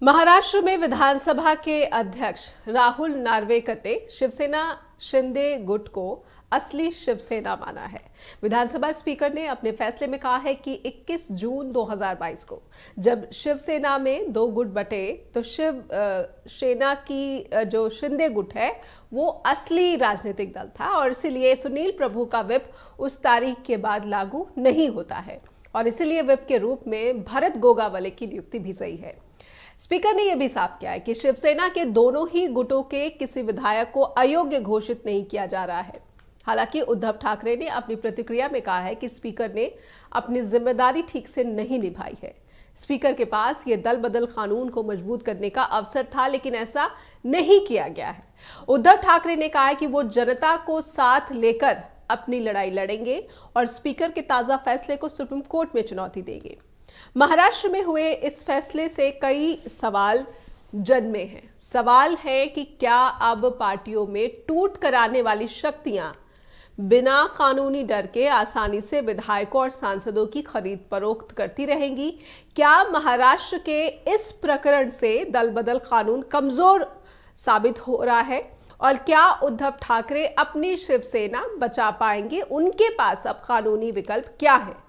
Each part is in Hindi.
महाराष्ट्र में विधानसभा के अध्यक्ष राहुल नार्वेकर ने शिवसेना शिंदे गुट को असली शिवसेना माना है। विधानसभा स्पीकर ने अपने फैसले में कहा है कि 21 जून 2022 को जब शिवसेना में दो गुट बटे तो शिवसेना की जो शिंदे गुट है वो असली राजनीतिक दल था और इसीलिए सुनील प्रभु का व्हिप उस तारीख के बाद लागू नहीं होता है और इसीलिए व्हिप के रूप में भरत गोगावले की नियुक्ति भी सही है। स्पीकर ने यह भी साफ किया है कि शिवसेना के दोनों ही गुटों के किसी विधायक को अयोग्य घोषित नहीं किया जा रहा है। हालांकि उद्धव ठाकरे ने अपनी प्रतिक्रिया में कहा है कि स्पीकर ने अपनी जिम्मेदारी ठीक से नहीं निभाई है। स्पीकर के पास ये दल बदल कानून को मजबूत करने का अवसर था, लेकिन ऐसा नहीं किया गया है। उद्धव ठाकरे ने कहा है कि वो जनता को साथ लेकर अपनी लड़ाई लड़ेंगे और स्पीकर के ताजा फैसले को सुप्रीम कोर्ट में चुनौती देंगे। महाराष्ट्र में हुए इस फैसले से कई सवाल जन्मे हैं। सवाल है कि क्या अब पार्टियों में टूट कराने वाली शक्तियां बिना कानूनी डर के आसानी से विधायकों और सांसदों की खरीद फरोख्त करती रहेंगी? क्या महाराष्ट्र के इस प्रकरण से दल बदल कानून कमजोर साबित हो रहा है और क्या उद्धव ठाकरे अपनी शिवसेना बचा पाएंगे? उनके पास अब कानूनी विकल्प क्या है?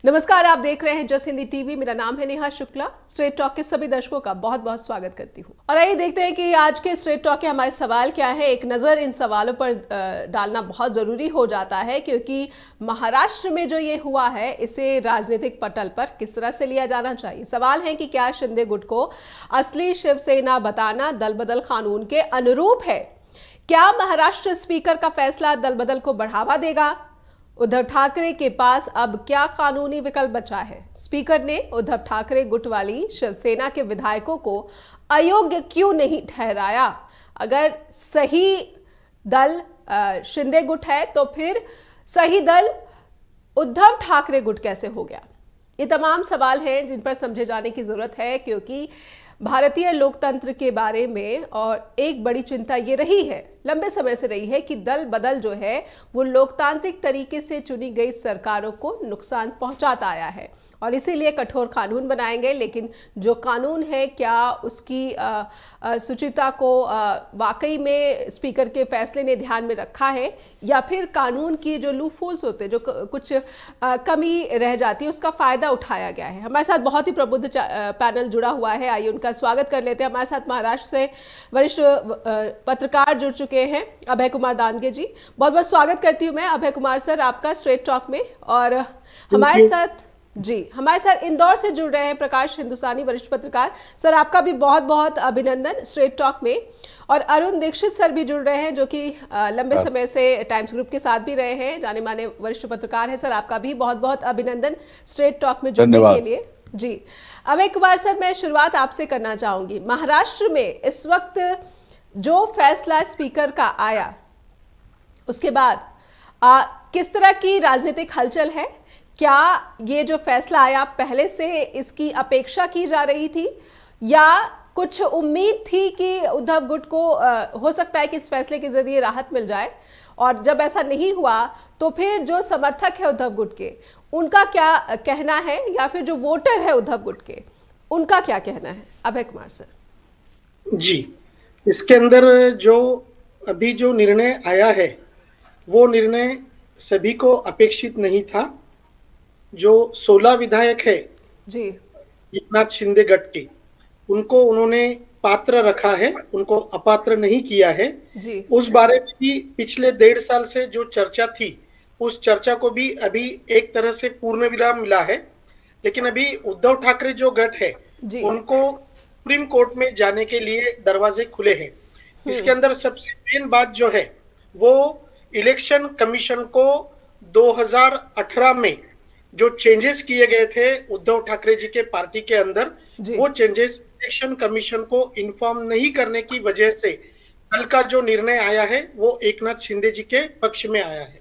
नमस्कार, आप देख रहे हैं जस हिंदी टीवी। मेरा नाम है नेहा शुक्ला। स्ट्रेट टॉक के सभी दर्शकों का बहुत बहुत स्वागत करती हूं और आइए देखते हैं कि आज के स्ट्रेट टॉक के हमारे सवाल क्या है। एक नज़र इन सवालों पर डालना बहुत ज़रूरी हो जाता है क्योंकि महाराष्ट्र में जो ये हुआ है इसे राजनीतिक पटल पर किस तरह से लिया जाना चाहिए। सवाल है कि क्या शिंदे गुट को असली शिवसेना बताना दल बदल कानून के अनुरूप है? क्या महाराष्ट्र स्पीकर का फैसला दल बदल को बढ़ावा देगा? उद्धव ठाकरे के पास अब क्या कानूनी विकल्प बचा है? स्पीकर ने उद्धव ठाकरे गुट वाली शिवसेना के विधायकों को अयोग्य क्यों नहीं ठहराया? अगर सही दल शिंदे गुट है तो फिर सही दल उद्धव ठाकरे गुट कैसे हो गया? ये तमाम सवाल हैं जिन पर समझे जाने की जरूरत है क्योंकि भारतीय लोकतंत्र के बारे में और एक बड़ी चिंता ये रही है, लंबे समय से रही है कि दल बदल जो है वो लोकतांत्रिक तरीके से चुनी गई सरकारों को नुकसान पहुंचाता आया है और इसीलिए कठोर कानून बनाएंगे। लेकिन जो कानून है क्या उसकी सुचिता को वाकई में स्पीकर के फैसले ने ध्यान में रखा है या फिर कानून की जो लूपहोल्स होते हैं, जो कुछ कमी रह जाती है, उसका फायदा उठाया गया है? हमारे साथ बहुत ही प्रबुद्ध पैनल जुड़ा हुआ है, आइए उनका स्वागत कर लेते हैं। हमारे साथ महाराष्ट्र से वरिष्ठ पत्रकार जुड़ चुके हैं, अभय कुमार दानगे जी। बहुत बहुत स्वागत करती हूँ मैं अभय कुमार सर आपका स्ट्रेट टॉक में। और हमारे साथ इंदौर से जुड़ रहे हैं प्रकाश हिंदुस्तानी, वरिष्ठ पत्रकार। सर आपका भी बहुत बहुत अभिनंदन स्ट्रेट टॉक में। और अरुण दीक्षित सर भी जुड़ रहे हैं जो कि लंबे समय से टाइम्स ग्रुप के साथ भी रहे हैं, जाने माने वरिष्ठ पत्रकार हैं। सर आपका भी बहुत बहुत अभिनंदन स्ट्रेट टॉक में जुड़ने के लिए। जी अभय कुमार सर, मैं शुरुआत आपसे करना चाहूंगी। महाराष्ट्र में इस वक्त जो फैसला स्पीकर का आया उसके बाद किस तरह की राजनीतिक हलचल है? क्या ये जो फैसला आया पहले से इसकी अपेक्षा की जा रही थी या कुछ उम्मीद थी कि उद्धव गुट को हो सकता है कि इस फैसले के जरिए राहत मिल जाए, और जब ऐसा नहीं हुआ तो फिर जो समर्थक है उद्धव गुट के उनका क्या कहना है या फिर जो वोटर है उद्धव गुट के उनका क्या कहना है? अभय कुमार सर जी, इसके अंदर जो अभी जो निर्णय आया है वो निर्णय सभी को अपेक्षित नहीं था। जो 16 विधायक है जी एकनाथ शिंदे गट के, उनको उन्होंने पात्र रखा है, उनको अपात्र नहीं किया है जी। उस बारे में भी पिछले 1.5 साल से जो चर्चा थी उस चर्चा को भी अभी एक तरह से पूर्ण विराम मिला है। लेकिन अभी उद्धव ठाकरे जो गट है उनको सुप्रीम कोर्ट में जाने के लिए दरवाजे खुले हैं। इसके अंदर सबसे मेन बात जो है वो इलेक्शन कमीशन को 2018 में जो चेंजेस किए गए थे उद्धव ठाकरे जी के पार्टी के अंदर, वो चेंजेस इलेक्शन कमीशन को इन्फॉर्म नहीं करने की वजह से कल का जो निर्णय आया है वो एकनाथ शिंदे जी के पक्ष में आया है।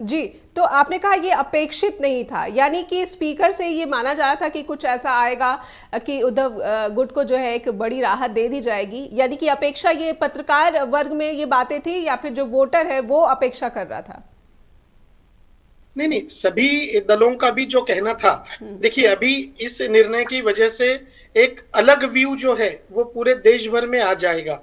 जी, तो आपने कहा ये अपेक्षित नहीं था, यानी कि स्पीकर से ये माना जा रहा था कि कुछ ऐसा आएगा कि उद्धव गुट को जो है एक बड़ी राहत दे दी जाएगी, यानी कि अपेक्षा ये पत्रकार वर्ग में ये बातें थी या फिर जो वोटर है वो अपेक्षा कर रहा था? नहीं, सभी दलों का भी जो कहना था। देखिए, अभी इस निर्णय की वजह से एक अलग व्यू जो है वो पूरे देश भर में आ जाएगा।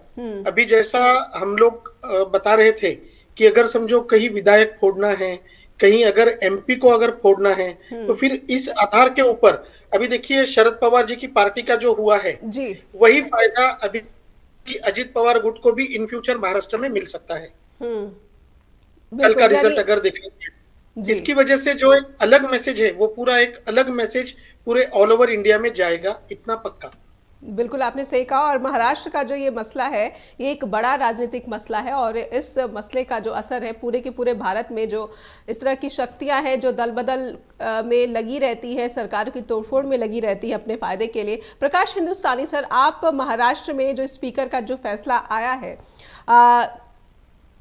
अभी जैसा हम लोग बता रहे थे कि अगर समझो कहीं विधायक फोड़ना है, कहीं अगर एमपी को अगर फोड़ना है, तो फिर इस आधार के ऊपर अभी देखिए शरद पवार जी की पार्टी का जो हुआ है जी, वही फायदा अभी अजित पवार गुट को भी इन फ्यूचर महाराष्ट्र में मिल सकता है। कल का रिजल्ट अगर देखेंगे, इसकी वजह से जो एक अलग मैसेज है वो पूरा एक अलग मैसेज पूरे ऑल ओवर इंडिया में जाएगा, इतना पक्का। बिल्कुल आपने सही कहा। और महाराष्ट्र का जो ये मसला है ये एक बड़ा राजनीतिक मसला है और इस मसले का जो असर है पूरे के पूरे भारत में, जो इस तरह की शक्तियां हैं जो दल बदल में लगी रहती है, सरकार की तोड़फोड़ में लगी रहती है अपने फायदे के लिए। प्रकाश हिंदुस्तानी सर, आप महाराष्ट्र में जो स्पीकर का जो फैसला आया है,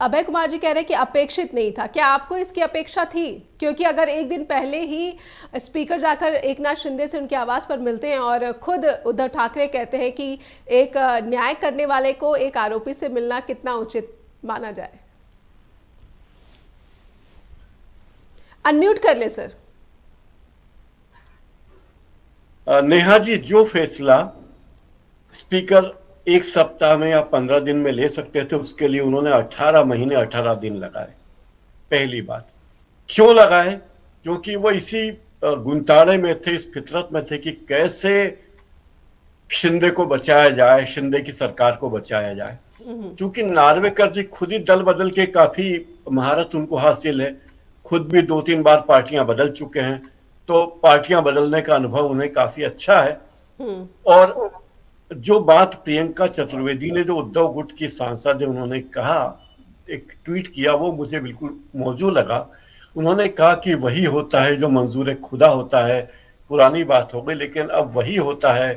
अभय कुमार जी कह रहे हैं कि अपेक्षित नहीं था, क्या आपको इसकी अपेक्षा थी? क्योंकि अगर एक दिन पहले ही स्पीकर जाकर एकनाथ शिंदे से उनके आवास पर मिलते हैं और खुद उद्धव ठाकरे कहते हैं कि एक न्याय करने वाले को एक आरोपी से मिलना कितना उचित माना जाए। अनम्यूट कर ले सर। नेहा जी, जो फैसला स्पीकर एक सप्ताह में या 15 दिन में ले सकते थे, उसके लिए उन्होंने 18 महीने 18 दिन लगाए। पहली बात, क्यों लगाए? क्योंकि वो इसी गुंताड़े में थे, इस फितरत में थे कि कैसे शिंदे को बचाया जाए, शिंदे की सरकार को बचाया जाए। क्योंकि नार्वेकर जी खुद ही दल बदल के काफी महारत उनको हासिल है, खुद भी 2-3 बार पार्टियां बदल चुके हैं, तो पार्टियां बदलने का अनुभव उन्हें काफी अच्छा है। और जो बात प्रियंका चतुर्वेदी ने, जो उद्धव गुट की सांसद है, उन्होंने कहा, एक ट्वीट किया, वो मुझे बिल्कुल मौजू लगा। उन्होंने कहा कि वही होता है जो मंजूर खुदा होता है। पुरानी बात हो गई, लेकिन अब वही होता है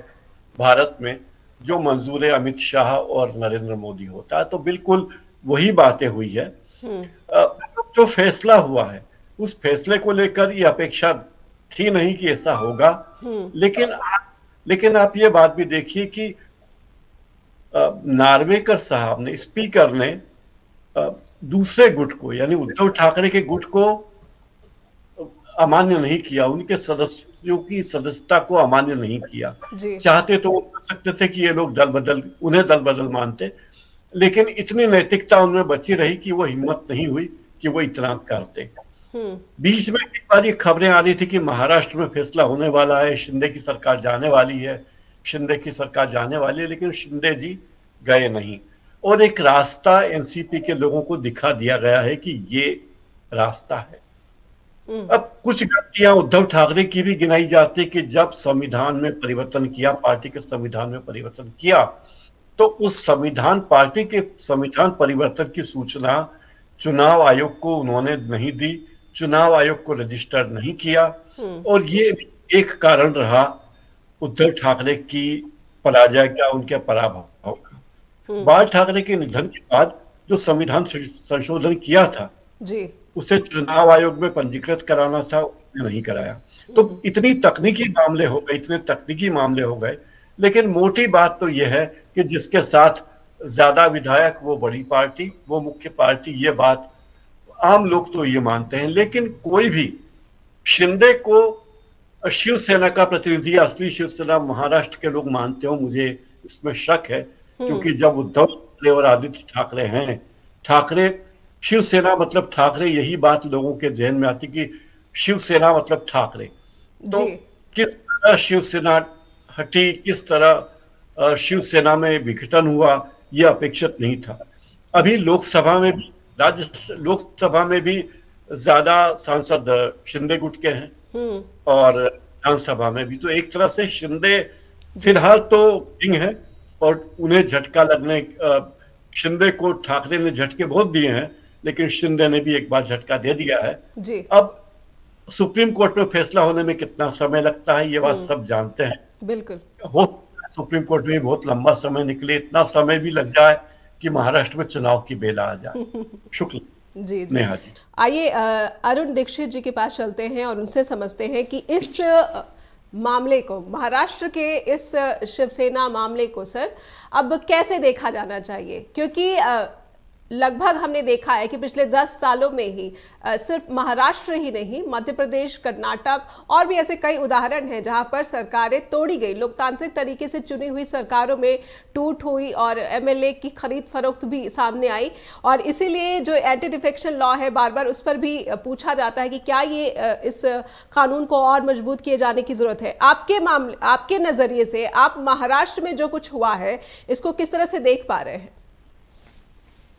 भारत में जो मंजूर अमित शाह और नरेंद्र मोदी होता है। तो बिल्कुल वही बातें हुई है। जो फैसला हुआ है उस फैसले को लेकर ये अपेक्षा थी नहीं कि ऐसा होगा। लेकिन आप ये बात भी देखिए कि नार्वेकर साहब ने, स्पीकर ने दूसरे गुट को, यानी उद्धव ठाकरे के गुट को अमान्य नहीं किया, उनके सदस्यों की सदस्यता को अमान्य नहीं किया। चाहते तो वो कर सकते थे कि ये लोग उन्हें दल बदल मानते, लेकिन इतनी नैतिकता उनमें बची रही कि वो हिम्मत नहीं हुई कि वो इतना करते। बीच में एक बार ये खबरें आ रही थी कि महाराष्ट्र में फैसला होने वाला है, शिंदे की सरकार जाने वाली है, शिंदे की सरकार जाने वाली है, लेकिन शिंदे जी गए नहीं। और एक रास्ता एनसीपी के लोगों को दिखा दिया गया है कि ये रास्ता है। अब कुछ गलतियां उद्धव ठाकरे की भी गिनाई जाती है कि जब संविधान में परिवर्तन किया, पार्टी के संविधान में परिवर्तन किया, तो उस पार्टी के संविधान परिवर्तन की सूचना चुनाव आयोग को उन्होंने नहीं दी, चुनाव आयोग को रजिस्टर नहीं किया। और ये एक कारण रहा उद्धव ठाकरे की पराजय का, उनके पराभव का। बाल ठाकरे के निधन के बाद जो संविधान संशोधन किया था जी, उसे चुनाव आयोग में पंजीकृत कराना था, उसने नहीं कराया। तो इतने तकनीकी मामले हो गए। लेकिन मोटी बात तो यह है कि जिसके साथ ज्यादा विधायक वो बड़ी पार्टी, वो मुख्य पार्टी, ये बात आम लोग तो ये मानते हैं। लेकिन कोई भी शिंदे को शिवसेना का प्रतिनिधि, असली शिवसेना महाराष्ट्र के लोग मानते हो, मुझे इसमें शक है। क्योंकि जब उद्धव ठाकरे और आदित्य ठाकरे हैं, ठाकरे शिवसेना मतलब ठाकरे, यही बात लोगों के जहन में आती कि शिवसेना मतलब ठाकरे। तो किस तरह शिवसेना हटी, किस तरह शिवसेना में विघटन हुआ, यह अपेक्षित नहीं था। अभी लोकसभा में भी ज्यादा सांसद शिंदे गुट के हैं और विधानसभा में भी। तो एक तरह से शिंदे फिलहाल तो किंग है और उन्हें झटका लगने, शिंदे को ठाकरे ने झटके बहुत दिए हैं, लेकिन शिंदे ने भी एक बार झटका दे दिया है जी। अब सुप्रीम कोर्ट में फैसला होने में कितना समय लगता है ये बात सब जानते हैं। बिल्कुल सुप्रीम कोर्ट में बहुत लंबा समय निकले, इतना समय भी लग जाए कि महाराष्ट्र में चुनाव की बेला आ जाए। शुक्ला जी नेहा जी। आइए अरुण दीक्षित जी के पास चलते हैं और उनसे समझते हैं कि इस मामले को, महाराष्ट्र के इस शिवसेना मामले को सर अब कैसे देखा जाना चाहिए। क्योंकि लगभग हमने देखा है कि पिछले 10 सालों में ही सिर्फ महाराष्ट्र ही नहीं, मध्य प्रदेश, कर्नाटक और भी ऐसे कई उदाहरण हैं जहां पर सरकारें तोड़ी गई, लोकतांत्रिक तरीके से चुनी हुई सरकारों में टूट हुई और एमएलए की खरीद फरोख्त भी सामने आई। और इसीलिए जो एंटी डिफेक्शन लॉ है, बार बार उस पर भी पूछा जाता है कि क्या ये इस कानून को और मजबूत किए जाने की जरूरत है। आपके नजरिए से आप महाराष्ट्र में जो कुछ हुआ है इसको किस तरह से देख पा रहे हैं?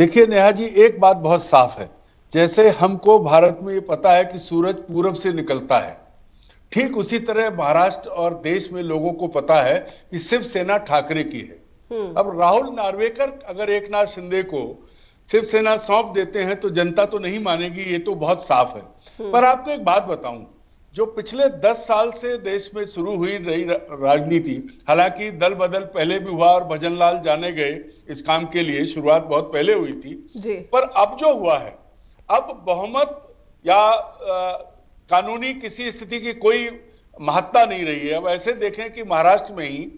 देखिए नेहा जी, एक बात बहुत साफ है, जैसे हमको भारत में ये पता है कि सूरज पूरब से निकलता है, ठीक उसी तरह महाराष्ट्र और देश में लोगों को पता है कि शिवसेना ठाकरे की है। अब राहुल नार्वेकर अगर एकनाथ शिंदे को शिवसेना सौंप देते हैं तो जनता तो नहीं मानेगी, ये तो बहुत साफ है। पर आपको एक बात बताऊं, जो पिछले 10 साल से देश में शुरू हुई रही राजनीति, हालांकि दल बदल पहले भी हुआ और भजनलाल जाने गए इस काम के लिए, शुरुआत बहुत पहले हुई थी जी। पर अब जो हुआ है, अब बहुमत या कानूनी किसी स्थिति की कोई महत्ता नहीं रही है। अब ऐसे देखें कि महाराष्ट्र में ही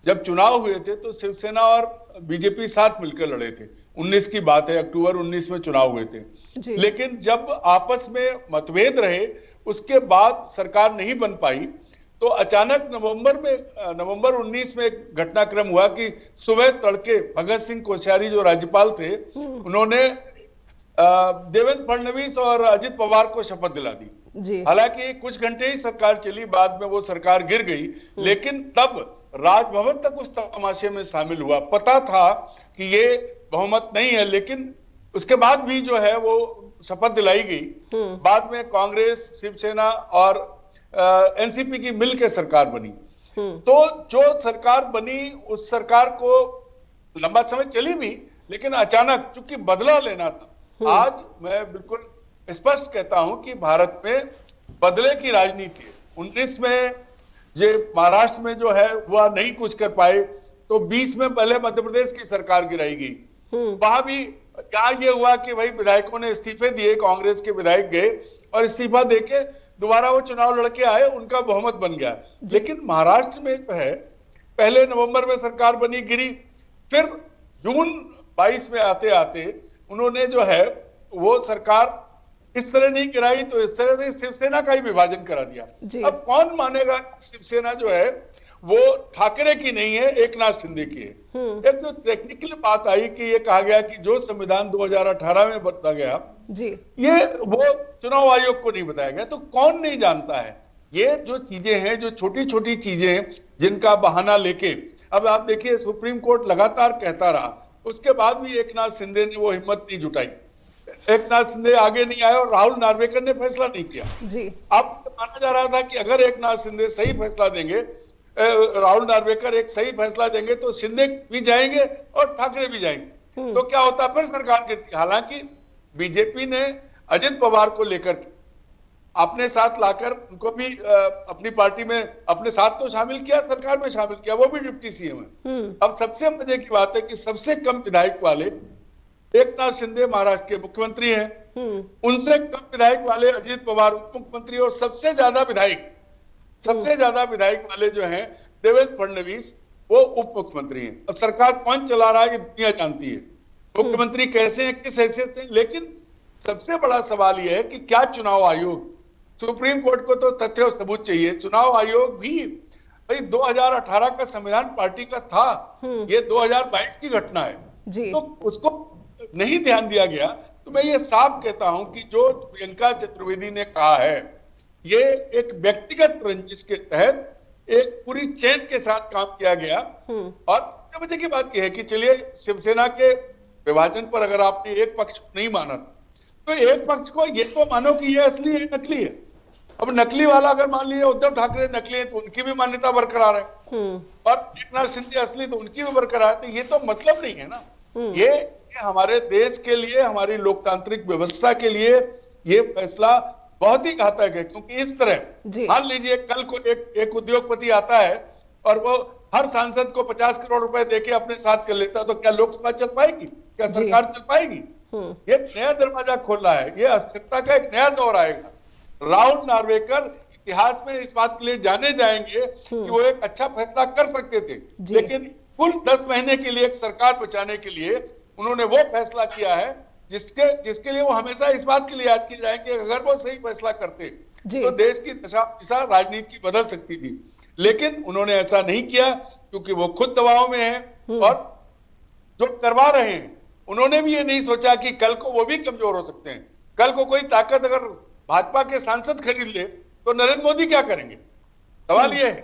जब चुनाव हुए थे तो शिवसेना और बीजेपी साथ मिलकर लड़े थे। 19 की बात है, अक्टूबर 19 में चुनाव हुए थे। लेकिन जब आपस में मतभेद रहे, उसके बाद सरकार नहीं बन पाई, तो अचानक नवंबर 19 में एक घटनाक्रम हुआ कि सुबह तड़के भगत सिंह कोश्यारी जो राज्यपाल थे, उन्होंने देवेंद्र फडणवीस और अजित पवार को शपथ दिला दी। हालांकि कुछ घंटे ही सरकार चली, बाद में वो सरकार गिर गई, लेकिन तब राजभवन तक उस तमाशे में शामिल हुआ। पता था कि ये बहुमत नहीं है, लेकिन उसके बाद भी जो है वो शपथ दिलाई गई। बाद में कांग्रेस, शिवसेना और एनसीपी की मिलकर सरकार बनी। तो जो सरकार बनी, उस सरकार को लंबा समय चली भी, लेकिन अचानक चूंकि बदला लेना था। आज मैं बिल्कुल स्पष्ट कहता हूं कि भारत में बदले की राजनीति है। 19 में जो महाराष्ट्र में जो है वह नहीं कुछ कर पाए, तो 20 में पहले मध्य प्रदेश की सरकार गिराई गई। वहां भी क्या ये हुआ कि भाई विधायकों ने इस्तीफे दिए, कांग्रेस के विधायक गए और इस्तीफा देके दोबारा वो चुनाव लड़के आए, उनका बहुमत बन गया। लेकिन महाराष्ट्र में जो है, पहले नवंबर में सरकार बनी, गिरी, फिर जून 22 में आते आते उन्होंने जो है वो सरकार इस तरह नहीं गिराई, तो इस तरह से शिवसेना का ही विभाजन करा दिया। अब कौन मानेगा शिवसेना जो है वो ठाकरे की नहीं है, एकनाथ शिंदे की है। एक जो टेक्निकल बात आई कि ये कहा गया कि जो संविधान 2018 में बताया गया जी, ये वो चुनाव आयोग को नहीं बताया गया, तो कौन नहीं जानता है। ये जो चीजें हैं, जो छोटी छोटी चीजें जिनका बहाना लेके, अब आप देखिए सुप्रीम कोर्ट लगातार कहता रहा, उसके बाद भी एकनाथ शिंदे ने वो हिम्मत नहीं जुटाई। एकनाथ शिंदे आगे नहीं आए और राहुल नार्वेकर ने फैसला नहीं किया जी। अब माना जा रहा था कि अगर एकनाथ शिंदे सही फैसला देंगे, राहुल नार्वेकर एक सही फैसला देंगे, तो शिंदे भी जाएंगे और ठाकरे भी जाएंगे, तो क्या होता, फिर सरकार गिरती। हालांकि बीजेपी ने अजित पवार को लेकर अपने साथ लाकर उनको भी अपनी पार्टी में अपने साथ तो शामिल किया, सरकार में शामिल किया, वो भी डिप्टी सीएम है। अब सबसे मजे की बात है कि सबसे कम विधायक वाले एकनाथ शिंदे महाराष्ट्र के मुख्यमंत्री हैं, उनसे कम विधायक वाले अजित पवार उप मुख्यमंत्री, और सबसे ज्यादा विधायक वाले जो हैं देवेंद्र फडणवीस, वो उप मुख्यमंत्री हैं। अब सरकार कौन चला रहा है ये दुनिया जानती है, मुख्यमंत्री कैसे हैं, किस हैसियत से। लेकिन सबसे बड़ा सवाल यह है कि क्या चुनाव आयोग, सुप्रीम कोर्ट को तो तथ्य और सबूत चाहिए, चुनाव आयोग भी भाई 2018 का संविधान पार्टी का था, ये 2022 की घटना है जी। तो उसको नहीं ध्यान दिया गया। तो मैं ये साफ कहता हूं कि जो प्रियंका चतुर्वेदी ने कहा है, ये एक व्यक्तिगत रंजिश के तहत एक पूरी चेन के साथ काम किया गया। और सबसे बड़ी की बात यह है कि चलिए शिवसेना के विभाजन पर अगर आपने एक पक्ष को नहीं माना, तो एक पक्ष को ये तो मानो कि ये असली है, नकली है। अब नकली वाला अगर मान लीजिए उद्धव ठाकरे नकली है, तो उनकी भी मान्यता बरकरार है, और एकनाथ शिंदे असली, तो उनकी भी बरकरार है। तो ये तो मतलब नहीं है ना। ये हमारे देश के लिए, हमारी लोकतांत्रिक व्यवस्था के लिए ये फैसला बहुत ही घातक है। क्योंकि इस तरह मान लीजिए कल को एक उद्योगपति आता है और वो हर सांसद को 50 करोड़ रुपए देके अपने साथ कर लेता, तो क्या लोकसभा चल पाएगी, क्या सरकार चल पाएगी? ये नया दरवाजा खोल रहा है, ये अस्थिरता का एक नया दौर आएगा। राहुल नार्वेकर इतिहास में इस बात के लिए जाने जाएंगे कि वो एक अच्छा फैसला कर सकते थे, लेकिन कुल 10 महीने के लिए एक सरकार बचाने के लिए उन्होंने वो फैसला किया है जिसके लिए वो हमेशा इस बात के लिए याद किए जाएंगे, अगर वो सही फैसला करते तो देश की दिशा राजनीति की बदल सकती थी। लेकिन उन्होंने ऐसा नहीं किया क्योंकि वो खुद दबाव में है और जो करवा रहे हैं उन्होंने भी ये नहीं सोचा कि कल को वो भी कमजोर हो सकते हैं। कल को कोई ताकत अगर भाजपा के सांसद खरीद ले तो नरेंद्र मोदी क्या करेंगे, सवाल ये है।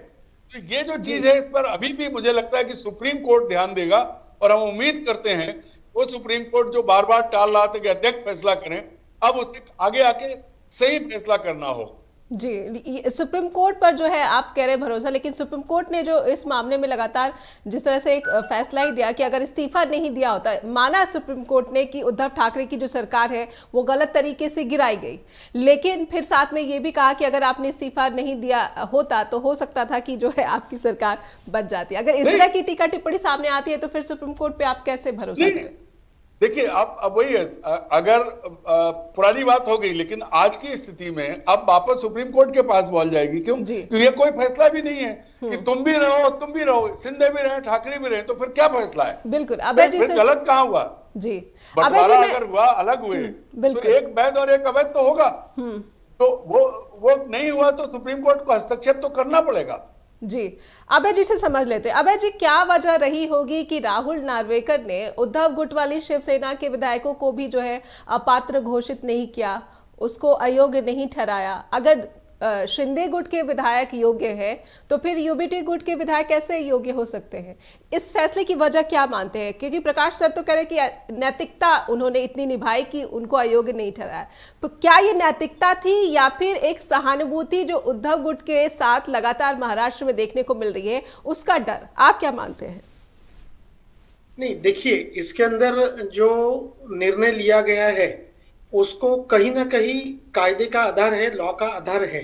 तो ये जो चीज है इस पर अभी भी मुझे लगता है कि सुप्रीम कोर्ट ध्यान देगा और हम उम्मीद करते हैं वो सुप्रीम कोर्ट जो बार बार टाल रहा था कि अध्यक्ष फैसला करें, अब उसे आगे आके सही फैसला करना हो। जी, सुप्रीम कोर्ट पर जो है आप कह रहे हैं भरोसा, लेकिन सुप्रीम कोर्ट ने जो इस मामले में लगातार जिस तरह से एक फैसला ही दिया कि अगर इस्तीफा नहीं दिया होता, माना सुप्रीम कोर्ट ने कि उद्धव ठाकरे की जो सरकार है वो गलत तरीके से गिराई गई, लेकिन फिर साथ में ये भी कहा कि अगर आपने इस्तीफा नहीं दिया होता तो हो सकता था कि जो है आपकी सरकार बच जाती। अगर इस तरह की टीका टिप्पणी सामने आती है तो फिर सुप्रीम कोर्ट पे आप कैसे भरोसा करें? देखिए, अब वही है, अगर पुरानी बात हो गई, लेकिन आज की स्थिति में अब वापस सुप्रीम कोर्ट के पास बॉल जाएगी। क्यों? क्योंकि ये कोई फैसला भी नहीं है कि तुम भी रहो, सिंधे भी रहे, ठाकरे भी रहे, तो फिर क्या फैसला है? बिल्कुल। अभय जी से गलत कहाँ हुआ जी? बंटवारा अगर हुआ, अलग हुए तो एक वैध और एक अवैध तो होगा, तो वो नहीं हुआ तो सुप्रीम कोर्ट को हस्तक्षेप तो करना पड़ेगा। जी, अभय जी से समझ लेते हैं। अभय जी, क्या वजह रही होगी कि राहुल नार्वेकर ने उद्धव गुट वाली शिवसेना के विधायकों को भी जो है अपात्र घोषित नहीं किया, उसको अयोग्य नहीं ठहराया? अगर शिंदे गुट के विधायक योग्य है तो फिर यूबीटी गुट के विधायक कैसे योग्य हो सकते हैं? इस फैसले की वजह क्या मानते हैं? क्योंकि प्रकाश सर तो कह रहे हैं कि नैतिकता उन्होंने इतनी निभाई कि उनको अयोग्य नहीं ठहराया, तो क्या ये नैतिकता थी या फिर एक सहानुभूति जो उद्धव गुट के साथ लगातार महाराष्ट्र में देखने को मिल रही है, उसका डर? आप क्या मानते हैं? नहीं, देखिए, इसके अंदर जो निर्णय लिया गया है उसको कहीं ना कहीं कायदे का आधार है, लॉ का आधार है।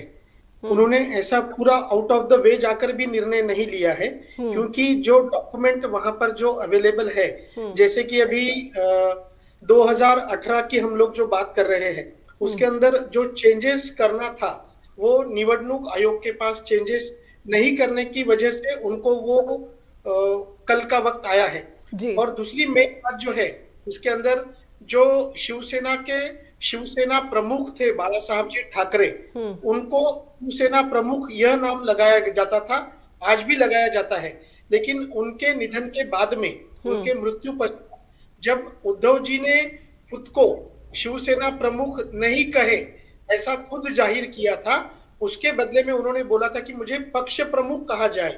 उन्होंने ऐसा पूरा आउट ऑफ द वे जाकर भी निर्णय नहीं लिया है, क्योंकि जो डॉक्यूमेंट वहां पर जो अवेलेबल है, जैसे कि अभी 2018 की हम लोग जो बात कर रहे हैं, उसके अंदर जो चेंजेस करना था वो निवडणूक आयोग के पास चेंजेस नहीं करने की वजह से उनको वो कल का वक्त आया है। और दूसरी मेन बात जो है इसके अंदर, जो शिवसेना प्रमुख थे बाला साहब जी ठाकरे, उनको शिवसेना प्रमुख यह नाम लगाया जाता था, आज भी लगाया जाता है, लेकिन उनके निधन के बाद में, उनके मृत्यु पर, जब उद्धव जी ने खुद को शिवसेना प्रमुख नहीं कहे ऐसा खुद जाहिर किया था, उसके बदले में उन्होंने बोला था कि मुझे पक्ष प्रमुख कहा जाए,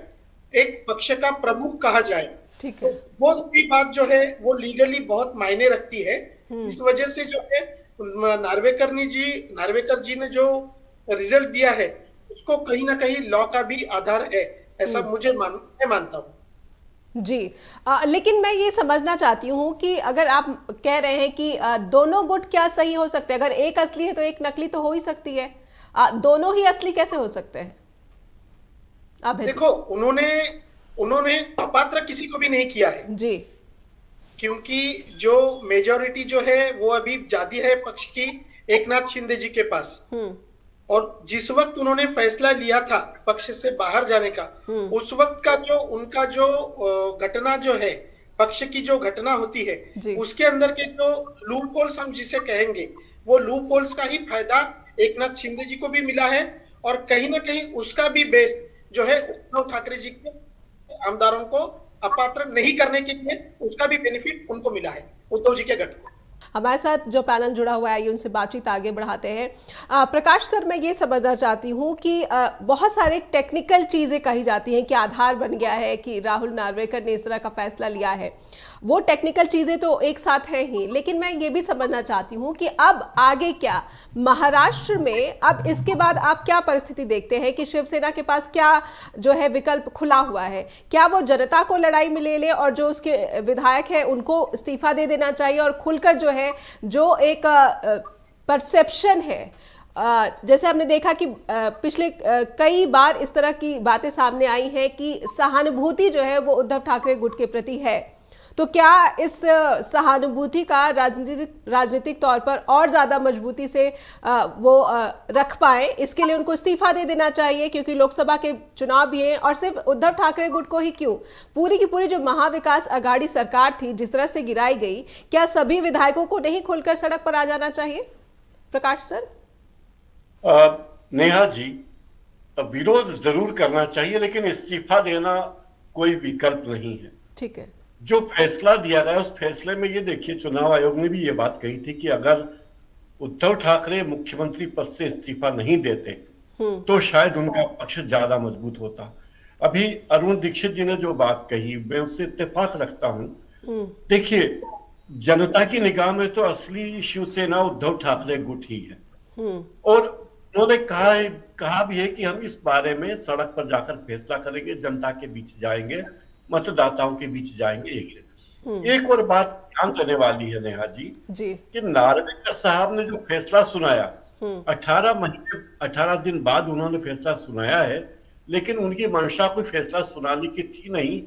एक पक्ष का प्रमुख कहा जाए। ठीक है, वो भी बात जो है वो लीगली बहुत मायने रखती है। इस वजह से जो है नार्वेकर जी ने जो रिजल्ट दिया है उसको कहीं ना कहीं लॉ का भी आधार है, ऐसा मैं मानता हूँ। जी, लेकिन मैं ये समझना चाहती हूँ कि अगर आप कह रहे हैं कि दोनों गुट क्या सही हो सकते हैं? अगर एक असली है तो एक नकली तो हो ही सकती है, दोनों ही असली कैसे हो सकते हैं? देखो, उन्होंने अपात्र किसी को भी नहीं किया है जी, क्योंकि जो मेजॉरिटी जो है वो अभी जाती है पक्ष की एकनाथ शिंदे जी के पास, और जिस वक्त उन्होंने फैसला लिया था पक्ष से बाहर जाने का, उस वक्त का जो उनका जो घटना जो है, पक्ष की जो घटना होती है, उसके अंदर के जो लूप होल्स हम जिसे कहेंगे, वो लूप होल्स का ही फायदा एकनाथ शिंदे जी को भी मिला है, और कहीं ना कहीं उसका भी बेस जो है उद्धव ठाकरे जी के आमदारों को अपात्र नहीं करने के लिए उसका भी बेनिफिट उनको मिला है, उद्धव जी के गठ को। हमारे साथ जो पैनल जुड़ा हुआ है उनसे बातचीत आगे बढ़ाते हैं। प्रकाश सर, मैं ये समझना चाहती हूँ कि बहुत सारे टेक्निकल चीज़ें कही जाती हैं कि आधार बन गया है कि राहुल नार्वेकर ने इस तरह का फैसला लिया है, वो टेक्निकल चीज़ें तो एक साथ हैं ही, लेकिन मैं ये भी समझना चाहती हूँ कि अब आगे क्या महाराष्ट्र में, अब इसके बाद आप क्या परिस्थिति देखते हैं कि शिवसेना के पास क्या जो है विकल्प खुला हुआ है? क्या वो जनता को लड़ाई में ले ले और जो उसके विधायक है उनको इस्तीफा दे देना चाहिए और खुलकर जो है जो एक परसेप्शन है, जैसे हमने देखा कि पिछले कई बार इस तरह की बातें सामने आई हैं कि सहानुभूति जो है वो उद्धव ठाकरे गुट के प्रति है, तो क्या इस सहानुभूति का राजनीतिक तौर पर और ज्यादा मजबूती से वो रख पाए, इसके लिए उनको इस्तीफा दे देना चाहिए? क्योंकि लोकसभा के चुनाव भी हैं, और सिर्फ उद्धव ठाकरे गुट को ही क्यों, पूरी की पूरी जो महाविकास अघाड़ी सरकार थी जिस तरह से गिराई गई, क्या सभी विधायकों को नहीं खोलकर सड़क पर आ जाना चाहिए? प्रकाश सर। नेहा जी, विरोध जरूर करना चाहिए, लेकिन इस्तीफा देना कोई विकल्प नहीं है। ठीक है। जो फैसला दिया गया उस फैसले में ये देखिए, चुनाव आयोग ने भी ये बात कही थी कि अगर उद्धव ठाकरे मुख्यमंत्री पद से इस्तीफा नहीं देते तो शायद उनका पक्ष ज्यादा मजबूत होता। अभी अरुण दीक्षित जी ने जो बात कही, मैं उससे इत्तेफाक रखता हूं। देखिए, जनता की निगाह में तो असली शिवसेना उद्धव ठाकरे गुट ही है, और उन्होंने कहा भी है कि हम इस बारे में सड़क पर जाकर फैसला करेंगे, जनता के बीच जाएंगे, मतदाताओं के बीच जाएंगे। एक और बात ध्यान देने वाली है नेहा जी कि नार्वेकर साहब ने जो फैसला सुनाया, 18 दिन बाद उन्होंने फैसला सुनाया है, लेकिन उनकी मंशा कोई फैसला सुनाने की थी नहीं।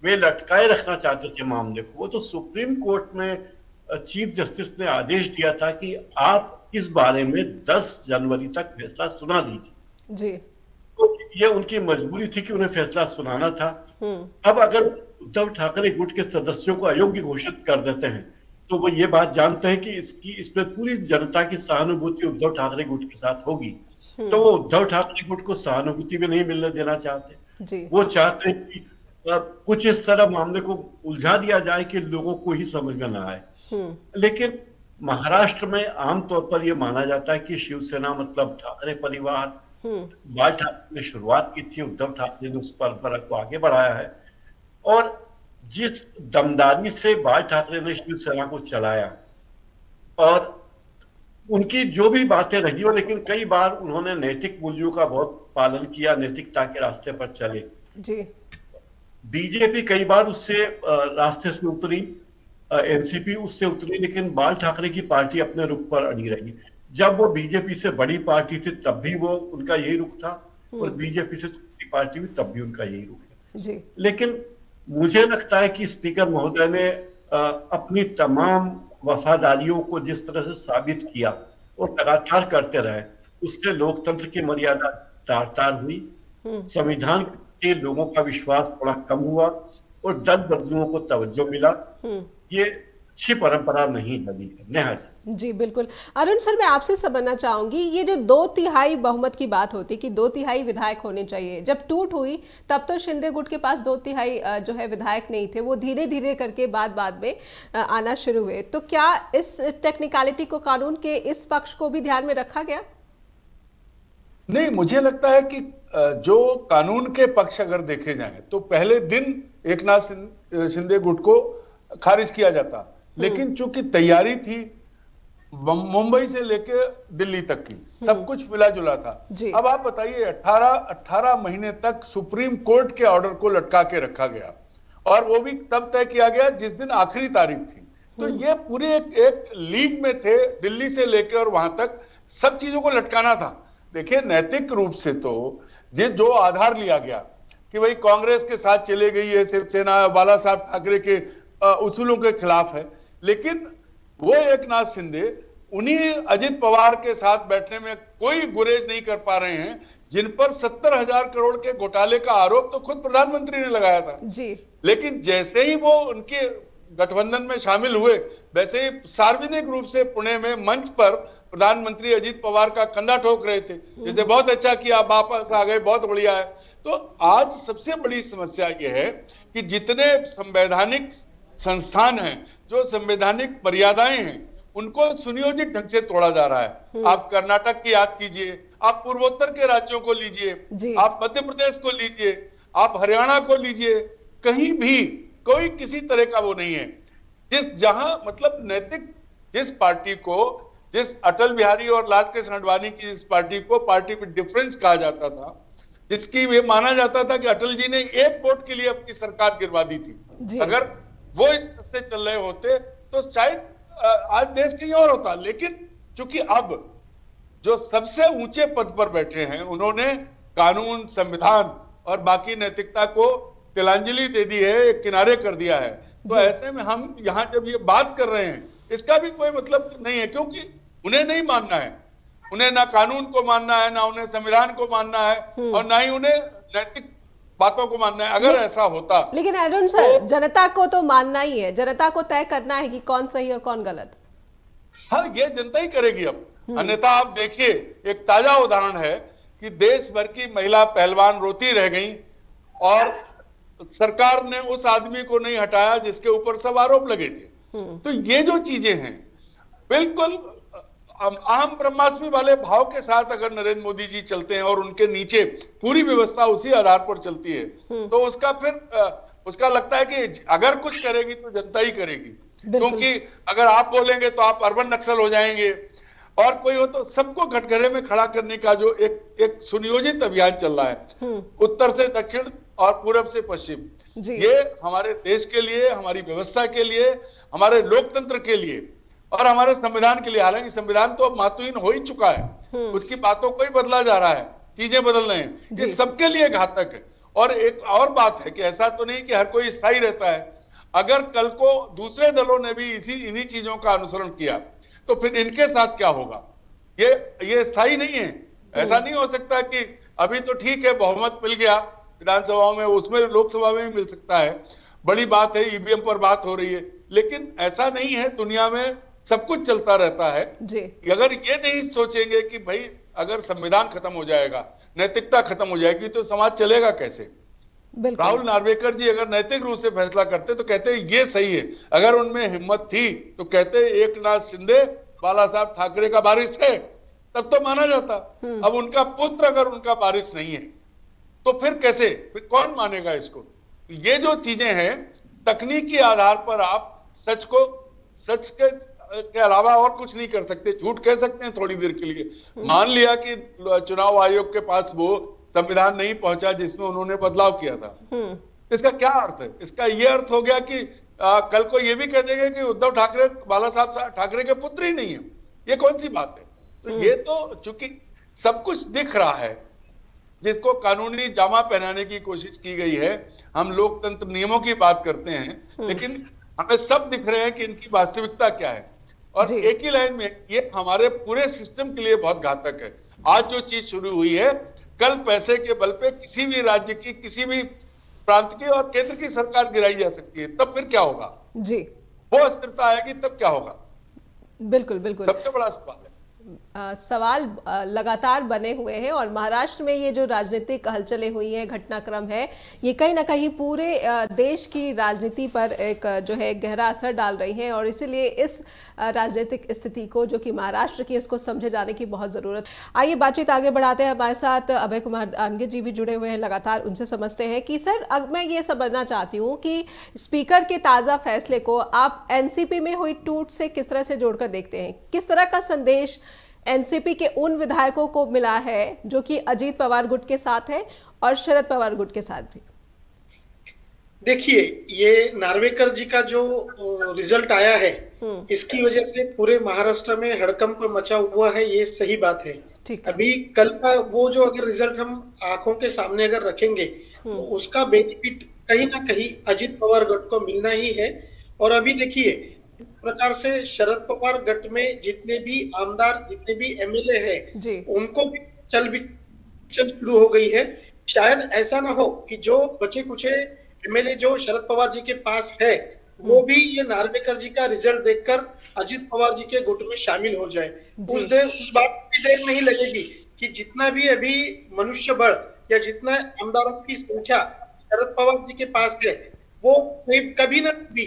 वे लटकाए रखना चाहते थे मामले को। वो तो सुप्रीम कोर्ट में चीफ जस्टिस ने आदेश दिया था कि आप इस बारे में 10 जनवरी तक फैसला सुना दीजिए जी। तो ये उनकी मजबूरी थी कि उन्हें फैसला सुनाना था। अब अगर उद्धव ठाकरे गुट के सदस्यों को अयोग्य घोषित कर देते हैं तो वो ये बात जानते हैं कि इसमें पूरी जनता की सहानुभूति उद्धव ठाकरे गुट के साथ होगी, तो वो उद्धव ठाकरे गुट को सहानुभूति भी नहीं मिलने देना चाहते जी। वो चाहते हैं कि कुछ इस तरह मामले को उलझा दिया जाए कि लोगों को ही समझ में ना आए। लेकिन महाराष्ट्र में आमतौर पर यह माना जाता है कि शिवसेना मतलब ठाकरे परिवार। बाल ठाकरे ने शुरुआत की थी, उद्धव ठाकरे ने उस परंपरा को आगे बढ़ाया है, और जिस दमदारी से बाल ठाकरे ने शिवसेना को चलाया, और उनकी जो भी बातें रही हो, लेकिन कई बार उन्होंने नैतिक मूल्यों का बहुत पालन किया, नैतिकता के रास्ते पर चले जी। बीजेपी कई बार उससे रास्ते से उतरी, एनसीपी उससे उतरी, लेकिन बाल ठाकरे की पार्टी अपने रुख पर अड़ी रही। जब वो बीजेपी से बड़ी पार्टी थी तब भी वो उनका यही रुख था, और बीजेपी से छोटी पार्टी हुई तब भी उनका यही रुख है जी। लेकिन मुझे लगता है कि स्पीकर महोदय ने अपनी तमाम वफादारियों को जिस तरह से साबित किया और लगातार करते रहे, उससे लोकतंत्र की मर्यादा तार तार हुई, संविधान के लोगों का विश्वास थोड़ा कम हुआ, और दल बदलुओं को तवज्जो मिला। ये अच्छी परंपरा नहीं बनी है नेहा जी। जी बिल्कुल। अरुण सर, मैं आपसे समझना चाहूंगी, ये जो 2/3 बहुमत की बात होती कि 2/3 विधायक होने चाहिए, जब टूट हुई तब तो शिंदे गुट के पास 2/3 जो है विधायक नहीं थे, वो धीरे धीरे करके बाद में आना शुरू हुए। तो क्या इस टेक्निकलिटी को कानून के इस पक्ष को भी ध्यान में रखा गया? नहीं, मुझे लगता है कि जो कानून के पक्ष अगर देखे जाएं तो पहले दिन एकनाथ शिंदे गुट को खारिज किया जाता, लेकिन चूंकि तैयारी थी मुंबई से लेके दिल्ली तक की, सब कुछ मिला जुला था। अब आप बताइए, 18 महीने तक सुप्रीम कोर्ट के ऑर्डर को लटका के रखा गया, और वो भी तब तय किया गया जिस दिन आखिरी तारीख थी। तो ये पूरे एक लीग में थे, दिल्ली से लेके और वहां तक सब चीजों को लटकाना था। देखिए, नैतिक रूप से तो ये जो आधार लिया गया कि भाई कांग्रेस के साथ चले गई है शिवसेना, बाला साहब ठाकरे के उसूलों के खिलाफ है, लेकिन वो एकनाथ शिंदे उन्हीं अजित पवार के साथ बैठने में कोई गुरेज नहीं कर पा रहे हैं, जिन पर 70,000 करोड़ के घोटाले का आरोप तो खुद प्रधानमंत्री ने लगाया था जी। लेकिन जैसे ही वो उनके गठबंधन में शामिल हुए, वैसे ही सार्वजनिक रूप से पुणे में मंच पर प्रधानमंत्री अजित पवार का कंधा ठोक रहे थे, जैसे बहुत अच्छा किया, वापस आ गए, बहुत बढ़िया है। तो आज सबसे बड़ी समस्या यह है कि जितने संवैधानिक संस्थान हैं, जो संवैधानिक मर्यादाएं हैं, उनको सुनियोजित ढंग से तोड़ा जा रहा है। आप कर्नाटक की याद कीजिए, आप पूर्वोत्तर के राज्यों को लीजिए, आप मध्य प्रदेश को लीजिए, आप हरियाणा को लीजिए, कहीं भी कोई किसी तरह का वो नहीं है। जहां मतलब नैतिक, जिस पार्टी को, जिस अटल बिहारी और लालकृष्ण आडवाणी की जिस पार्टी को पार्टी विद डिफरेंस कहा जाता था, जिसकी ये माना जाता था कि अटल जी ने एक वोट के लिए अपनी सरकार गिरवा दी थी, अगर वो इस से चल रहे होते तो शायद आज देश कहीं और होता। लेकिन चूंकि अब जो सबसे ऊंचे पद पर बैठे हैं, उन्होंने कानून, संविधान और बाकी नैतिकता को तिलांजलि दे दी है, एक किनारे कर दिया है। तो ऐसे में हम यहाँ जब ये बात कर रहे हैं इसका भी कोई मतलब नहीं है, क्योंकि उन्हें नहीं मानना है, उन्हें ना कानून को मानना है, ना उन्हें संविधान को मानना है और ना ही उन्हें नैतिक बातों को मानना है। अगर ऐसा होता, लेकिन अरुण सर, जनता को तो मानना ही है, जनता को तय करना है कि कौन सही और कौन गलत। हाँ, ये जनता ही करेगी अब। अन्यथा आप देखिए, एक ताजा उदाहरण है कि देश भर की महिला पहलवान रोती रह गई और सरकार ने उस आदमी को नहीं हटाया जिसके ऊपर सब आरोप लगे थे। तो ये जो चीजें हैं, बिल्कुल अहम ब्रह्मास्मि वाले भाव के साथ अगर नरेंद्र मोदी जी चलते हैं और उनके नीचे पूरी व्यवस्था उसी आधार पर चलती है, तो उसका फिर उसका लगता है कि अगर कुछ करेगी तो जनता ही करेगी, क्योंकि अगर आप बोलेंगे तो आप अर्बन नक्सल हो जाएंगे और कोई हो तो सबको कटघरे में खड़ा करने का जो एक सुनियोजित अभियान चल रहा है, उत्तर से दक्षिण और पूरब से पश्चिम, ये हमारे देश के लिए, हमारी व्यवस्था के लिए, हमारे लोकतंत्र के लिए और हमारे संविधान के लिए, हालांकि संविधान तो अब मातुहीन हो ही चुका है, उसकी बातों को ही बदला जा रहा है, चीजें बदल रहे हैं, ये सबके लिए घातक है। और एक और बात है कि ऐसा तो नहीं कि हर कोई स्थायी रहता है, अगर कल को दूसरे दलों ने भी इन्हीं चीजों का अनुसरण किया तो फिर इनके साथ क्या होगा? ये स्थायी नहीं है। ऐसा नहीं हो सकता कि अभी तो ठीक है बहुमत मिल गया विधानसभाओं में, उसमें लोकसभा में भी मिल सकता है, बड़ी बात है, ईवीएम पर बात हो रही है, लेकिन ऐसा नहीं है। दुनिया में सब कुछ चलता रहता है जी। अगर ये नहीं सोचेंगे कि भाई अगर संविधान खत्म हो जाएगा, नैतिकता खत्म हो जाएगी, तो समाज चलेगा कैसे? राहुल नार्वेकर जी अगर नैतिक रूप से फैसला करते तो कहते ये सही है, अगर उनमें हिम्मत थी तो कहते एकनाथ शिंदे बाला साहब ठाकरे का वारिस है, तब तो माना जाता। अब उनका पुत्र अगर उनका वारिस नहीं है तो फिर कैसे, फिर कौन मानेगा इसको? ये जो चीजें हैं, तकनीकी आधार पर आप सच के अलावा और कुछ नहीं कर सकते। झूठ कह सकते हैं थोड़ी देर के लिए, मान लिया कि चुनाव आयोग के पास वो संविधान नहीं पहुंचा जिसमें उन्होंने बदलाव किया था, इसका क्या अर्थ है? इसका ये अर्थ हो गया कि कल को ये भी कह देंगे कि उद्धव ठाकरे बाला साहब ठाकरे के पुत्र ही नहीं है। ये कौन सी बात है? तो ये तो चूंकि सब कुछ दिख रहा है, जिसको कानूनी जामा पहनाने की कोशिश की गई है। हम लोकतंत्र नियमों की बात करते हैं, लेकिन हमें सब दिख रहे हैं कि इनकी वास्तविकता क्या है। और एक ही लाइन में, ये हमारे पूरे सिस्टम के लिए बहुत घातक है। आज जो चीज शुरू हुई है, कल पैसे के बल पे किसी भी राज्य की, किसी भी प्रांत की और केंद्र की सरकार गिराई जा सकती है। तब फिर क्या होगा जी? वो अस्थिरता आएगी तब क्या होगा? बिल्कुल बिल्कुल, सबसे बड़ा सवाल है। सवाल लगातार बने हुए हैं और महाराष्ट्र में ये जो राजनीतिक हलचलें हुई हैं, घटनाक्रम है, ये कहीं ना कहीं पूरे देश की राजनीति पर एक जो है गहरा असर डाल रही हैं और इसीलिए इस राजनीतिक स्थिति को जो कि महाराष्ट्र की, उसको समझे जाने की बहुत ज़रूरत। आइए बातचीत आगे बढ़ाते हैं। हमारे साथ अभय कुमार दानगे जी भी जुड़े हुए हैं लगातार, उनसे समझते हैं कि सर, अब मैं ये समझना चाहती हूँ कि स्पीकर के ताज़ा फैसले को आप एनसीपी में हुई टूट से किस तरह से जोड़कर देखते हैं? किस तरह का संदेश एनसीपी के उन विधायकों को मिला है जो कि अजीत पवार गुट के साथ है और शरद पवार गुट के साथ भी? देखिए, ये नार्वेकर जी का जो रिजल्ट आया है, इसकी वजह से पूरे महाराष्ट्र में हड़कंप मचा हुआ है, ये सही बात है। अभी कल का वो जो अगर रिजल्ट हम आंखों के सामने अगर रखेंगे तो उसका बेनिफिट कहीं ना कहीं अजीत पवार गट को मिलना ही है। और अभी देखिए, इस प्रकार से शरद पवार गट में जितने भी आमदार, जितने भी एमएलए हैं, उनको भी चल शुरू हो गई है। शायद ऐसा ना हो कि जो बचे कुचे एमएलए जो शरद पवार जी के पास है, वो भी ये नार्वेकर जी का रिजल्ट देखकर अजीत पवार जी के गुट में शामिल हो जाए। उस बात की देर नहीं लगेगी कि जितना भी अभी मनुष्य बल या जितना आमदारों की संख्या शरद पवार जी के पास है, वो कभी ना कभी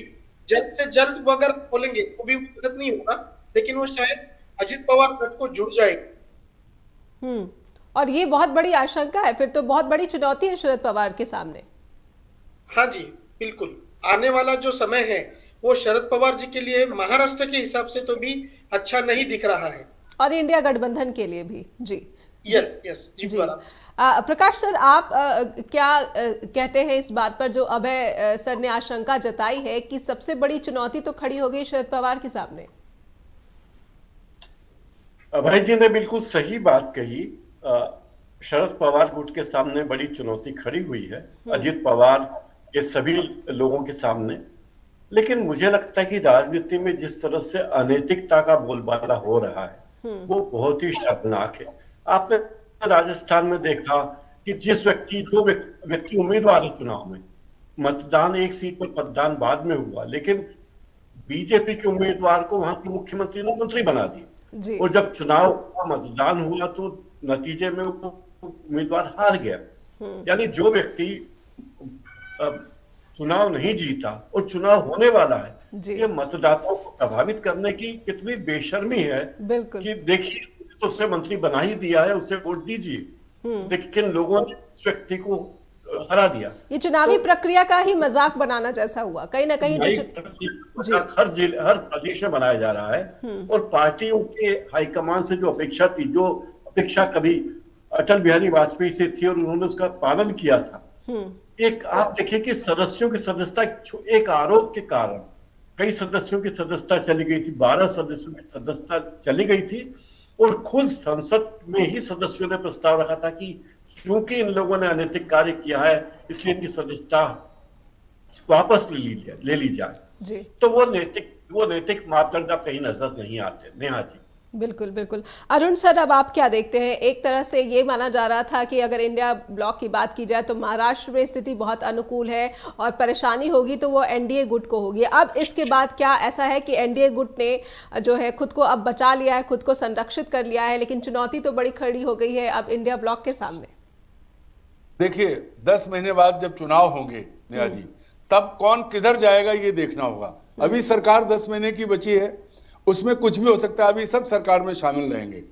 जल्द से जल्द वो अगर बोलेंगे तो भी गलत नहीं होगा, लेकिन वो शायद अजीत पवार गट को जुड़ जाएगा। और ये बहुत बड़ी आशंका है, फिर तो बहुत बड़ी चुनौती है शरद पवार के सामने। हाँ जी, बिल्कुल। आने वाला जो समय है वो शरद पवार जी के लिए महाराष्ट्र के हिसाब से तो भी अच्छा नहीं दिख रहा है, और इंडिया गठबंधन के लिए भी। जी यस जी। प्रकाश सर, आप क्या कहते हैं इस बात पर जो अभय सर ने आशंका जताई है कि सबसे बड़ी चुनौती तो खड़ी हो गई शरद पवार के सामने? अभय जी ने बिल्कुल सही बात कही। शरद पवार गुट के सामने बड़ी चुनौती खड़ी हुई है, अजीत पवार के सभी लोगों के सामने। लेकिन मुझे लगता है कि राजनीति में जिस तरह से अनैतिकता का बोलबाला हो रहा है वो बहुत ही शर्मनाक है। आपने राजस्थान में देखा कि जो व्यक्ति उम्मीदवार है चुनाव में, मतदान एक सीट पर मतदान बाद में हुआ, लेकिन बीजेपी के उम्मीदवार को वहां के मुख्यमंत्री ने मंत्री बना दिया, और जब चुनाव का मतदान हुआ तो नतीजे में वो उम्मीदवार हार गया। यानी जो व्यक्ति चुनाव नहीं जीता और चुनाव होने वाला है, ये मतदाताओं को प्रभावित करने की कितनी बेशर्मी है कि देखिए तो उससे मंत्री बना ही दिया है, उसे वोट दीजिए, लेकिन लोगों ने उस व्यक्ति को हरा दिया। ये चुनावी प्रक्रिया का ही मजाक बनाना जैसा हुआ कहीं ना कहीं। हर प्रदेश में बनाया जा रहा है, और पार्टियों के हाईकमान से जो अपेक्षा थी, जो अपेक्षा कभी अटल बिहारी वाजपेयी से थी और उन्होंने उसका पालन किया था, एक आप देखिए कि सदस्यों की सदस्यता, एक आरोप के कारण कई सदस्यों की सदस्यता चली गई थी, 12 सदस्यों की सदस्यता चली गई थी, और खुद संसद में ही सदस्यों ने प्रस्ताव रखा था कि क्योंकि इन लोगों ने अनैतिक कार्य किया है इसलिए इनकी सदस्यता वापस ले ली जाए। तो वो नैतिक मापदंड अब कहीं नजर नहीं आते। नेहा जी बिल्कुल बिल्कुल। अरुण सर, अब आप क्या देखते हैं? एक तरह से ये माना जा रहा था कि अगर इंडिया ब्लॉक की बात की जाए तो महाराष्ट्र में स्थिति बहुत अनुकूल है और परेशानी होगी तो वो एनडीए गुट को होगी। अब इसके बाद क्या ऐसा है कि एनडीए गुट ने जो है खुद को अब बचा लिया है, खुद को संरक्षित कर लिया है, लेकिन चुनौती तो बड़ी खड़ी हो गई है अब इंडिया ब्लॉक के सामने? देखिए 10 महीने बाद जब चुनाव होंगे नेहा जी, तब कौन किधर जाएगा ये देखना होगा। अभी सरकार 10 महीने की बची है, उसमें कुछ भी हो सकता है, अभी सब सरकार में शामिल रहेंगे।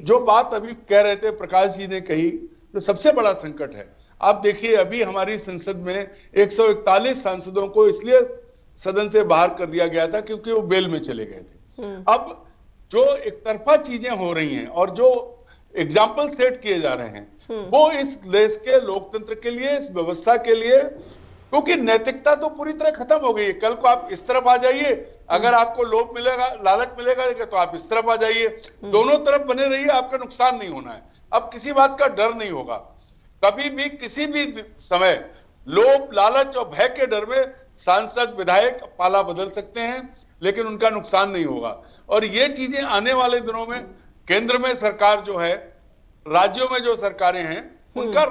जो बात अभी कह रहे थे प्रकाश जी ने कही, जो सबसे बड़ा संकट है, आप देखिए अभी हमारी संसद में 141 सांसदों को इसलिए सदन से बाहर कर दिया गया था क्योंकि वो बेल में चले गए थे। अब जो एक तरफा चीजें हो रही हैं और जो एग्जाम्पल सेट किए जा रहे हैं, वो इस देश के लोकतंत्र के लिए, इस व्यवस्था के लिए, क्योंकि नैतिकता तो पूरी तरह खत्म हो गई है। कल को आप इस तरफ आ जाइए, अगर आपको लोभ मिलेगा, लालच मिलेगा तो आप इस तरफ आ जाइए, दोनों तरफ बने रहिए, आपका नुकसान नहीं होना है। अब किसी बात का डर नहीं होगा। कभी भी किसी भी समय लोभ, लालच और भय के डर में सांसद, विधायक पाला बदल सकते हैं, लेकिन उनका नुकसान नहीं होगा। और ये चीजें आने वाले दिनों में केंद्र में सरकार जो है, राज्यों में जो सरकारें हैं, उनका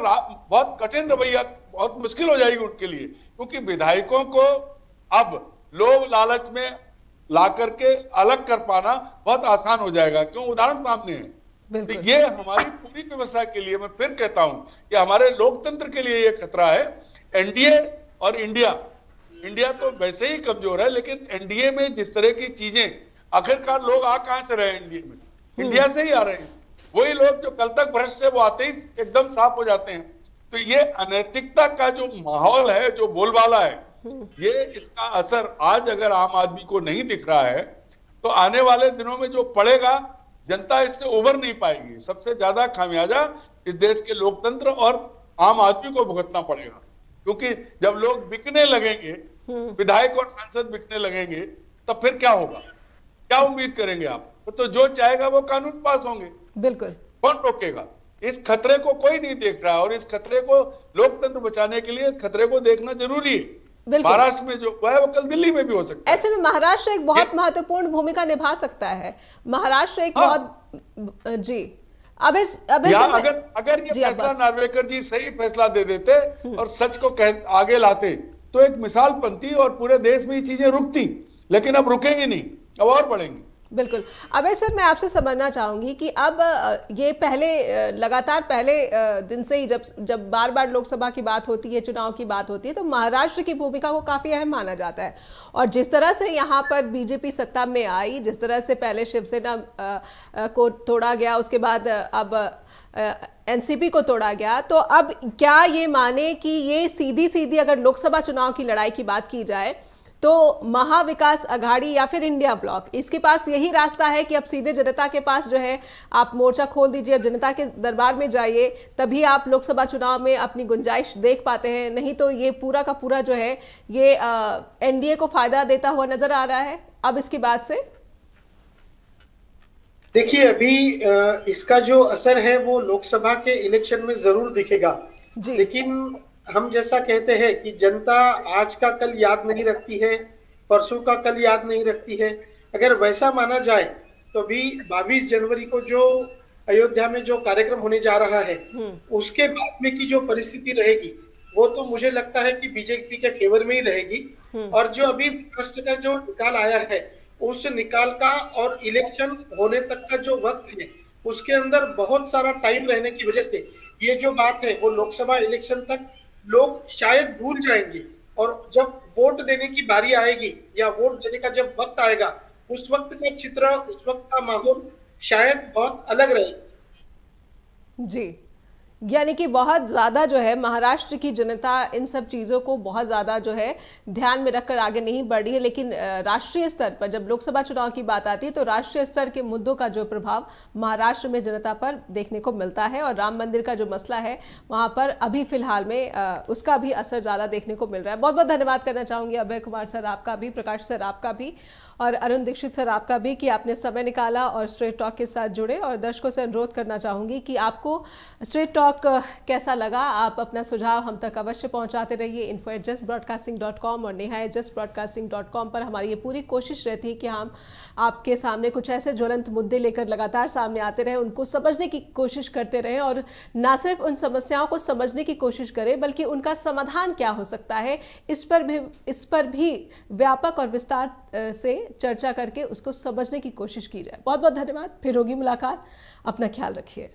बहुत कठिन रवैया, बहुत मुश्किल हो जाएगी उनके लिए, क्योंकि विधायकों को अब लोभ लालच में ला करके अलग कर पाना बहुत आसान हो जाएगा। क्यों? उदाहरण सामने है। तो ये हमारी पूरी व्यवस्था के लिए, मैं फिर कहता हूं कि हमारे लोकतंत्र के लिए ये खतरा है। एनडीए और इंडिया तो वैसे ही कमजोर है, लेकिन एनडीए में जिस तरह की चीजें, आखिरकार लोग आ कहां से रहे हैं एनडीए में? इंडिया से ही आ रहे हैं। वही लोग जो कल तक भ्रष्ट से, वो आते ही एकदम साफ हो जाते हैं। तो ये अनैतिकता का जो माहौल है, जो बोलबाला है, ये इसका असर आज अगर आम आदमी को नहीं दिख रहा है तो आने वाले दिनों में जो पड़ेगा, जनता इससे उबर नहीं पाएगी। सबसे ज्यादा खामियाजा इस देश के लोकतंत्र और आम आदमी को भुगतना पड़ेगा, क्योंकि जब लोग बिकने लगेंगे, विधायक और सांसद बिकने लगेंगे, तब फिर क्या होगा? क्या उम्मीद करेंगे आप? तो जो चाहेगा वो कानून पास होंगे। बिल्कुल। कौन रोकेगा? इस खतरे को कोई नहीं देख रहा, और इस खतरे को, लोकतंत्र बचाने के लिए खतरे को देखना जरूरी है। महाराष्ट्र में जो हुआ है वो कल दिल्ली में भी हो सकता है। ऐसे में महाराष्ट्र एक बहुत महत्वपूर्ण भूमिका निभा सकता है। महाराष्ट्र एक बहुत जी अब अगर ये फैसला नार्वेकर जी सही फैसला दे देते और सच को आगे लाते तो एक मिसाल बनती और पूरे देश में ये चीजें रुकती, लेकिन अब रुकेंगी नहीं, अब और बढ़ेंगी। बिल्कुल। अबे सर, मैं आपसे समझना चाहूंगी कि अब ये लगातार पहले दिन से ही जब बार बार लोकसभा की बात होती है, चुनाव की बात होती है, तो महाराष्ट्र की भूमिका को काफ़ी अहम माना जाता है। और जिस तरह से यहाँ पर बीजेपी सत्ता में आई, जिस तरह से पहले शिवसेना को तोड़ा गया, उसके बाद अब एनसीपी को तोड़ा गया, तो अब क्या ये माने कि ये सीधी सीधी अगर लोकसभा चुनाव की लड़ाई की बात की जाए तो महाविकास अघाड़ी या फिर इंडिया ब्लॉक, इसके पास यही रास्ता है कि अब सीधे जनता के पास जो है आप मोर्चा खोल दीजिए, अब जनता के दरबार में जाइए, तभी आप लोकसभा चुनाव में अपनी गुंजाइश देख पाते हैं, नहीं तो ये पूरा का पूरा जो है ये एनडीए को फायदा देता हुआ नजर आ रहा है अब इसकी बात से? देखिए, अभी इसका जो असर है वो लोकसभा के इलेक्शन में जरूर दिखेगा, लेकिन हम जैसा कहते हैं कि जनता आज का कल याद नहीं रखती है, परसों का कल याद नहीं रखती है। अगर वैसा माना जाए तो भी 22 जनवरी को जो अयोध्या में जो कार्यक्रम होने जा रहा है उसके बाद में की जो परिस्थिति रहेगी वो तो मुझे लगता है कि बीजेपी के फेवर में ही रहेगी। और जो अभी महाराष्ट्र का जो निकाल आया है उस निकाल का और इलेक्शन होने तक का जो वक्त है उसके अंदर बहुत सारा टाइम रहने की वजह से ये जो बात है वो लोकसभा इलेक्शन तक लोग शायद भूल जाएंगे, और जब वोट देने की बारी आएगी या वोट देने का जब वक्त आएगा उस वक्त का चित्र, उस वक्त का माहौल शायद बहुत अलग रहेगा। जी, यानी कि बहुत ज़्यादा जो है महाराष्ट्र की जनता इन सब चीज़ों को बहुत ज़्यादा जो है ध्यान में रखकर आगे नहीं बढ़ रही है, लेकिन राष्ट्रीय स्तर पर जब लोकसभा चुनाव की बात आती है तो राष्ट्रीय स्तर के मुद्दों का जो प्रभाव महाराष्ट्र में जनता पर देखने को मिलता है, और राम मंदिर का जो मसला है वहाँ पर अभी फिलहाल में उसका भी असर ज़्यादा देखने को मिल रहा है। बहुत बहुत धन्यवाद करना चाहूँगी अभय कुमार सर आपका भी, प्रकाश सर आपका भी, और अरुण दीक्षित सर आपका भी कि आपने समय निकाला और स्ट्रेट टॉक के साथ जुड़े। और दर्शकों से अनुरोध करना चाहूँगी कि आपको स्ट्रेट टॉक कैसा लगा, आप अपना सुझाव हम तक अवश्य पहुंचाते रहिए। info@justbroadcasting.com और neha@justbroadcasting.com पर हमारी ये पूरी कोशिश रहती है कि हम आपके सामने कुछ ऐसे ज्वलंत मुद्दे लेकर लगातार सामने आते रहें, उनको समझने की कोशिश करते रहें, और ना सिर्फ उन समस्याओं को समझने की कोशिश करें बल्कि उनका समाधान क्या हो सकता है इस पर भी व्यापक और विस्तार से चर्चा करके उसको समझने की कोशिश की जाए। बहुत बहुत धन्यवाद, फिर होगी मुलाकात, अपना ख्याल रखिए।